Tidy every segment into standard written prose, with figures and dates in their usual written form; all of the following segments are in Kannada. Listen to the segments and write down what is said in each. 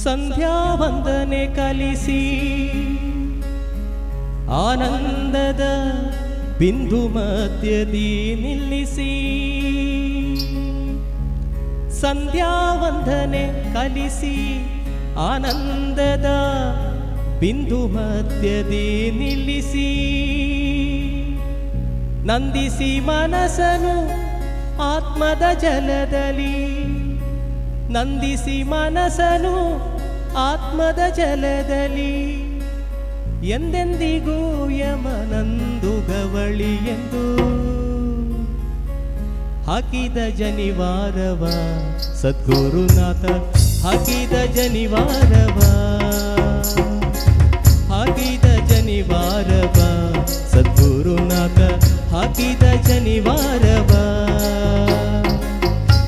ಸಂಧ್ಯಾ ವಂದನೆ ಕಲಿಸಿ ಆನಂದದ ಬಿಂದು ಮಧ್ಯದಿ ನಿಲ್ಲಿಸಿ ಸಂಧ್ಯಾ ವಂದನೆ ಕಲಿಸಿ ಆನಂದದ ಬಿಂದು ಮಧ್ಯದಿ ನಿಲ್ಲಿಸಿ ನಂದಿಸಿ ಮನಸ್ಸನು ಆತ್ಮದ ಜಲದಲ್ಲಿ ನಂದಿಸಿ ಮನಸ್ಸನು ಆತ್ಮದ ಜಲದಲ್ಲಿ ಎಂದೆಂದಿಗೂ ಯಮನಂದು ಗವಳಿ ಎಂದು ಹಾಕಿದ ಜನಿವಾರವ ಸದ್ಗುರುನಾಥ ಹಾಕಿದ ಜನಿವಾರವ ಹಾಕಿದ ಜನಿವಾರವ ಸದ್ಗುರುನಾಥ ಹಾಕಿದ ಜನಿವಾರವ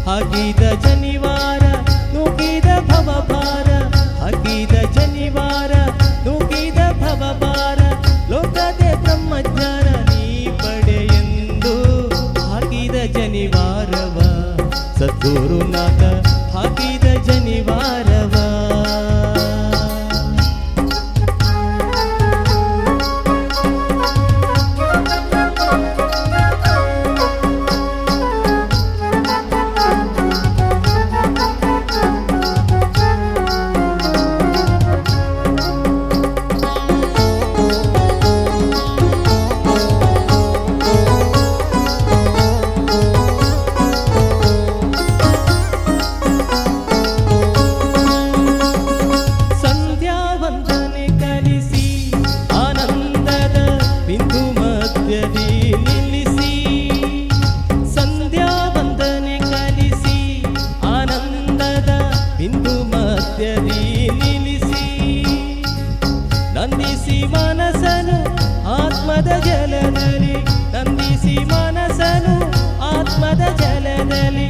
ಹಾಕಿದ ಜನಿವಾರ ನುಗ್ಗಿದ ಭವಭಾರ ಹಾಕಿದ ಜನಿವಾರ ನುಗ್ಗಿದ ಭವಭಾರ ಲೋಕದೆ ಬ್ರಹ್ಮಜ್ಞಾನ ನೀ ಪಡೆಯೆಂದು ಹಾಕಿದ ಜನಿವಾರವ ಸದ್ಗುರುನಾಥ ಹಾಕಿದ ಜನಿವಾರವ ನಂದಿಸಿ ಮನಸ್ಸನು ಆತ್ಮದ ಜಲದಲ್ಲಿ ನಂದಿಸಿ ಮನಸ್ಸನು ಆತ್ಮದ ಜಲದಲ್ಲಿ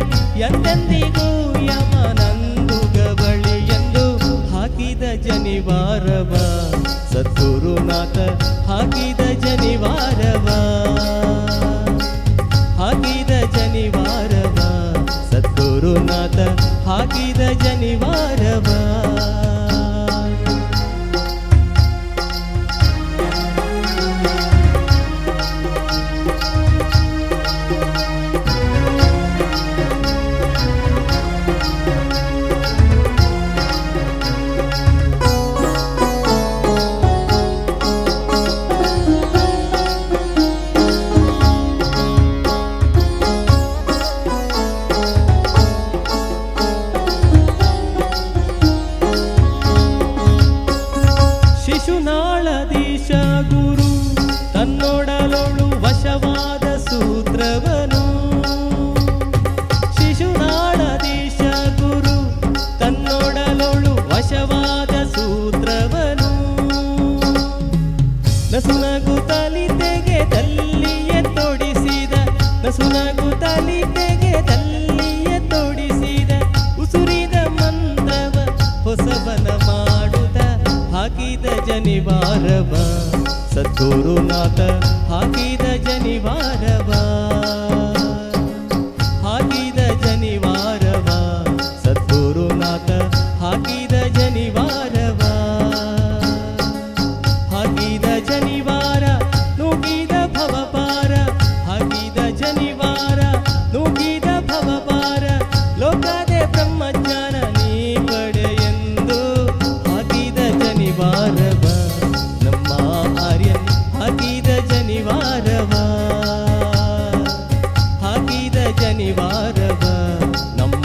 ಎಂದೆಂದಿಗೂ ಯಮನಂದು ಗವಳಿ ಎಂದು ಹಾಕಿದ ಜನಿವಾರವ ಸದ್ಗುರುನಾಥ ಹಾಕಿದ ಜನಿವಾರವ ಹಾಕಿದ ಜನಿವಾರವ ಸದ್ಗುರುನಾಥ ಹಾಕಿದ ಜನಿವಾರವ ಶಿಶುನಾಳದೀಶ ಗುರು ತನ್ನೊಡಲೊಳು ವಶವಾದ ಸೂತ್ರವನು ಶಿಶುನಾಳದೀಶ ಗುರು ತನ್ನೊಡಲೊಳು ವಶವಾದ ಸೂತ್ರವನು ನಸುನಗುತ್ತಲಿ ತೆಗೆದಲ್ಲಿಯೇ ತೊಡಿಸಿದ ನಸುನಗುತ್ತಲಿ ತೆಗೆದಲ್ಲಿಯೇ ತೊಡಿಸಿದ ಉಸುರಿದ ಮಂದವ ಹೊಸವನ ಮಾಡುತ್ತ ಹಾಕಿದ ಜನಿವಾರವ ಸದ್ಗುರುನಾಥ ಹಾಕಿದ ಜನಿವಾರವ ಹಾಕಿದ ಜನಿವಾರವ ಸದ್ಗುರುನಾಥ ಹಾಕಿದ ಜನಿವಾರವ ಹಾಕಿದ ಜನಿವಾರ ನುಗ್ಗಿದ ಭವಪಾರ ಹಾಕಿದ ಜನಿವಾರ ನುಗ್ಗಿದ ಭವಪಾರ ಲೋಕದೆ ಬ್ರಹ್ಮಜ್ಞಾನ ನೀ ಪಡೆಯೆಂದು ಹಾಕಿದ ಜನಿವಾರವ ನಮ್ಮ ಆರ್ಯನ್ ಹಾಕಿದ ಜನಿವಾರವ ಹಾಕಿದ ಜನಿವಾರವ ನಮ್ಮ